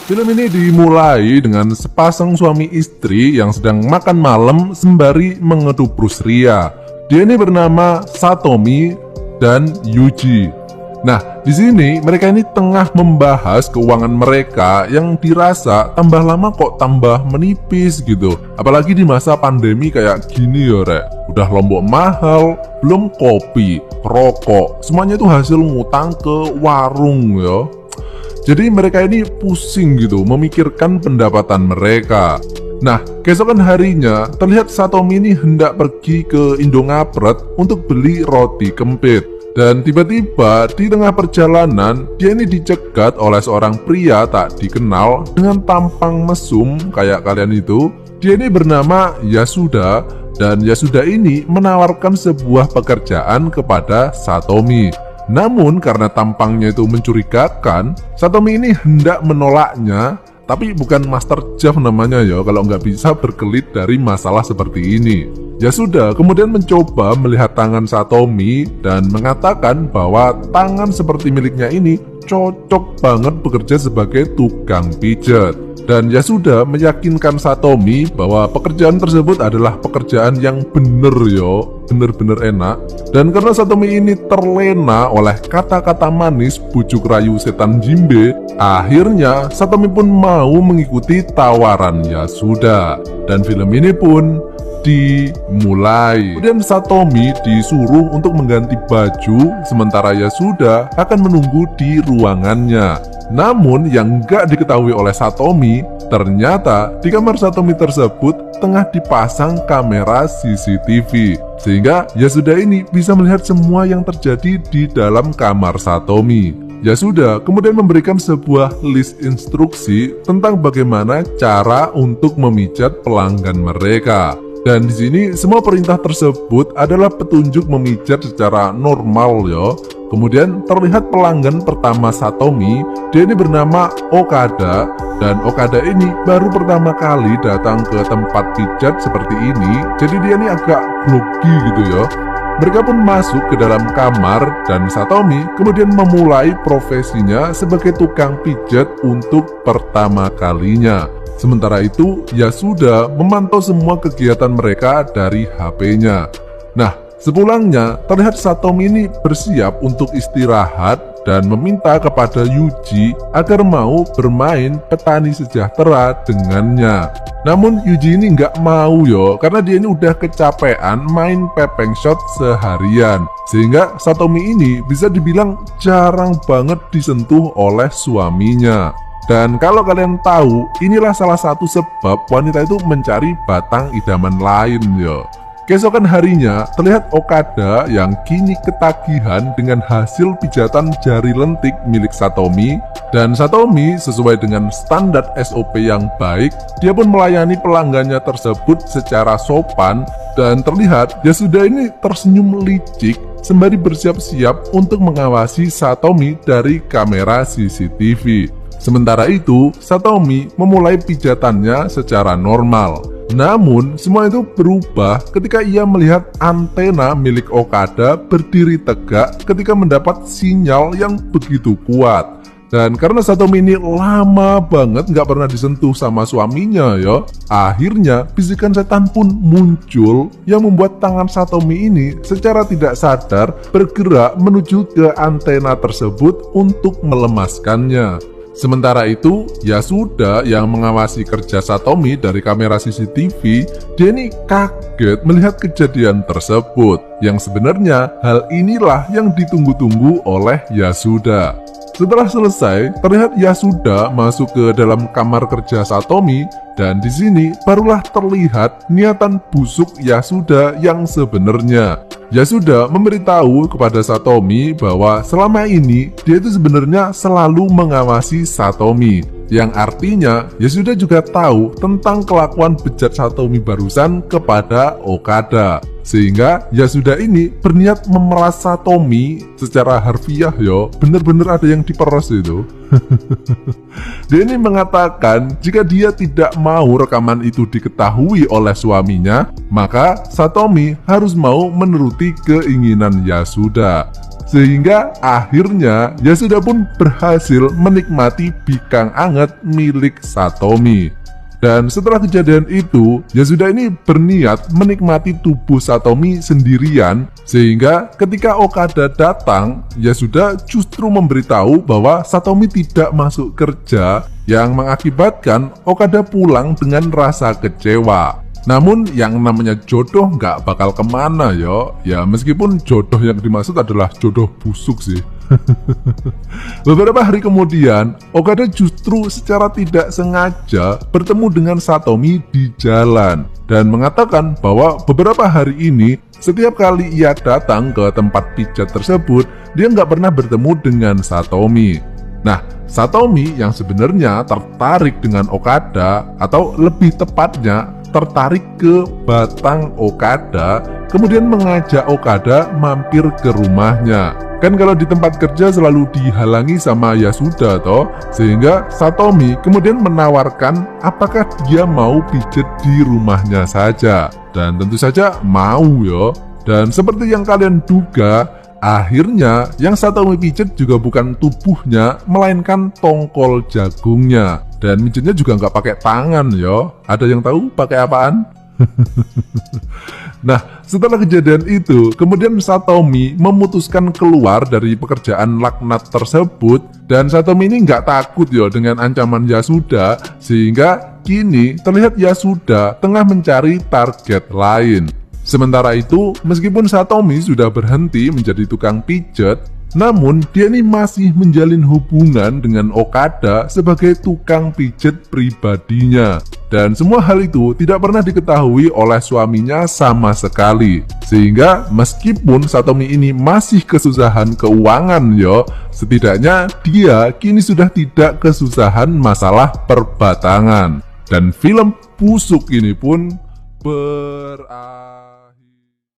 Film ini dimulai dengan sepasang suami istri yang sedang makan malam sembari mengeduprus Ria. Dia ini bernama Satomi dan Yuji. Nah, di sini mereka ini tengah membahas keuangan mereka yang dirasa tambah lama kok tambah menipis gitu. Apalagi di masa pandemi kayak gini ya, Rek. Udah lombok mahal, belum kopi, rokok, semuanya itu hasil ngutang ke warung ya. Jadi mereka ini pusing gitu memikirkan pendapatan mereka. Nah, keesokan harinya terlihat Satomi ini hendak pergi ke Indongapret untuk beli roti kempit. Dan tiba-tiba di tengah perjalanan dia ini dicegat oleh seorang pria tak dikenal dengan tampang mesum kayak kalian itu. Dia ini bernama Yasuda dan Yasuda ini menawarkan sebuah pekerjaan kepada Satomi. Namun karena tampangnya itu mencurigakan, Satomi ini hendak menolaknya, tapi bukan master chef namanya ya kalau nggak bisa berkelit dari masalah seperti ini. Ya sudah, kemudian mencoba melihat tangan Satomi dan mengatakan bahwa tangan seperti miliknya ini cocok banget bekerja sebagai tukang pijat. Dan ya sudah meyakinkan Satomi bahwa pekerjaan tersebut adalah pekerjaan yang bener yo, bener-bener enak. Dan karena Satomi ini terlena oleh kata-kata manis bujuk rayu setan Jimbe, akhirnya Satomi pun mau mengikuti tawaran Yasuda. Dan film ini pun dimulai. Kemudian Satomi disuruh untuk mengganti baju, sementara Yasuda akan menunggu di ruangannya. Namun yang gak diketahui oleh Satomi, ternyata di kamar Satomi tersebut tengah dipasang kamera CCTV. Sehingga Yasuda ini bisa melihat semua yang terjadi di dalam kamar Satomi. Yasuda kemudian memberikan sebuah list instruksi tentang bagaimana cara untuk memijat pelanggan mereka. Dan di sini semua perintah tersebut adalah petunjuk memijat secara normal ya. Kemudian terlihat pelanggan pertama Satomi, dia ini bernama Okada, dan Okada ini baru pertama kali datang ke tempat pijat seperti ini, jadi dia ini agak grogi gitu ya. Mereka pun masuk ke dalam kamar dan Satomi kemudian memulai profesinya sebagai tukang pijat untuk pertama kalinya. Sementara itu, Yasuda memantau semua kegiatan mereka dari HP-nya. Nah, sepulangnya, terlihat Satomi ini bersiap untuk istirahat dan meminta kepada Yuji agar mau bermain petani sejahtera dengannya. Namun Yuji ini nggak mau yo, karena dia ini udah kecapean main pepeng shot seharian. Sehingga Satomi ini bisa dibilang jarang banget disentuh oleh suaminya. Dan kalau kalian tahu, inilah salah satu sebab wanita itu mencari batang idaman lain yo. Keesokan harinya, terlihat Okada yang kini ketagihan dengan hasil pijatan jari lentik milik Satomi. Dan Satomi sesuai dengan standar SOP yang baik, dia pun melayani pelanggannya tersebut secara sopan. Dan terlihat Yasuda ini tersenyum licik sembari bersiap-siap untuk mengawasi Satomi dari kamera CCTV. Sementara itu, Satomi memulai pijatannya secara normal. Namun, semua itu berubah ketika ia melihat antena milik Okada berdiri tegak ketika mendapat sinyal yang begitu kuat. Dan karena Satomi ini lama banget nggak pernah disentuh sama suaminya ya, akhirnya bisikan setan pun muncul yang membuat tangan Satomi ini secara tidak sadar bergerak menuju ke antena tersebut untuk melemaskannya. Sementara itu, Yasuda yang mengawasi kerja Satomi dari kamera CCTV, dia ini kaget melihat kejadian tersebut. Yang sebenarnya hal inilah yang ditunggu-tunggu oleh Yasuda. Setelah selesai, terlihat Yasuda masuk ke dalam kamar kerja Satomi dan di sini barulah terlihat niatan busuk Yasuda yang sebenarnya. Yasuda memberitahu kepada Satomi bahwa selama ini dia itu sebenarnya selalu mengawasi Satomi. Yang artinya Yasuda juga tahu tentang kelakuan bejat Satomi barusan kepada Okada. Sehingga Yasuda ini berniat memeras Satomi secara harfiah yo, bener-bener ada yang diperas itu. Dia ini mengatakan jika dia tidak mau rekaman itu diketahui oleh suaminya, maka Satomi harus mau menuruti keinginan Yasuda. Sehingga akhirnya Yasuda pun berhasil menikmati bikang anget milik Satomi. Dan setelah kejadian itu, Yasuda ini berniat menikmati tubuh Satomi sendirian, sehingga ketika Okada datang, Yasuda justru memberitahu bahwa Satomi tidak masuk kerja, yang mengakibatkan Okada pulang dengan rasa kecewa. Namun yang namanya jodoh nggak bakal kemana ya meskipun jodoh yang dimaksud adalah jodoh busuk sih. Beberapa hari kemudian, Okada justru secara tidak sengaja bertemu dengan Satomi di jalan dan mengatakan bahwa beberapa hari ini setiap kali ia datang ke tempat pijat tersebut, dia nggak pernah bertemu dengan Satomi. Nah, Satomi yang sebenarnya tertarik dengan Okada, atau lebih tepatnya tertarik ke batang Okada, kemudian mengajak Okada mampir ke rumahnya. Kan kalau di tempat kerja selalu dihalangi sama Yasuda toh, sehingga Satomi kemudian menawarkan apakah dia mau pijet di rumahnya saja. Dan tentu saja mau yo. Dan seperti yang kalian duga, akhirnya yang Satomi pijet juga bukan tubuhnya, melainkan tongkol jagungnya. Dan mijetnya juga nggak pakai tangan yo. Ada yang tahu pakai apaan? Nah, setelah kejadian itu, kemudian Satomi memutuskan keluar dari pekerjaan laknat tersebut. Dan Satomi ini nggak takut yo dengan ancaman Yasuda, sehingga kini terlihat Yasuda tengah mencari target lain. Sementara itu, meskipun Satomi sudah berhenti menjadi tukang pijet, namun dia ini masih menjalin hubungan dengan Okada sebagai tukang pijet pribadinya. Dan semua hal itu tidak pernah diketahui oleh suaminya sama sekali. Sehingga meskipun Satomi ini masih kesusahan keuangan setidaknya dia kini sudah tidak kesusahan masalah perbatangan. Dan film busuk ini pun berakhir.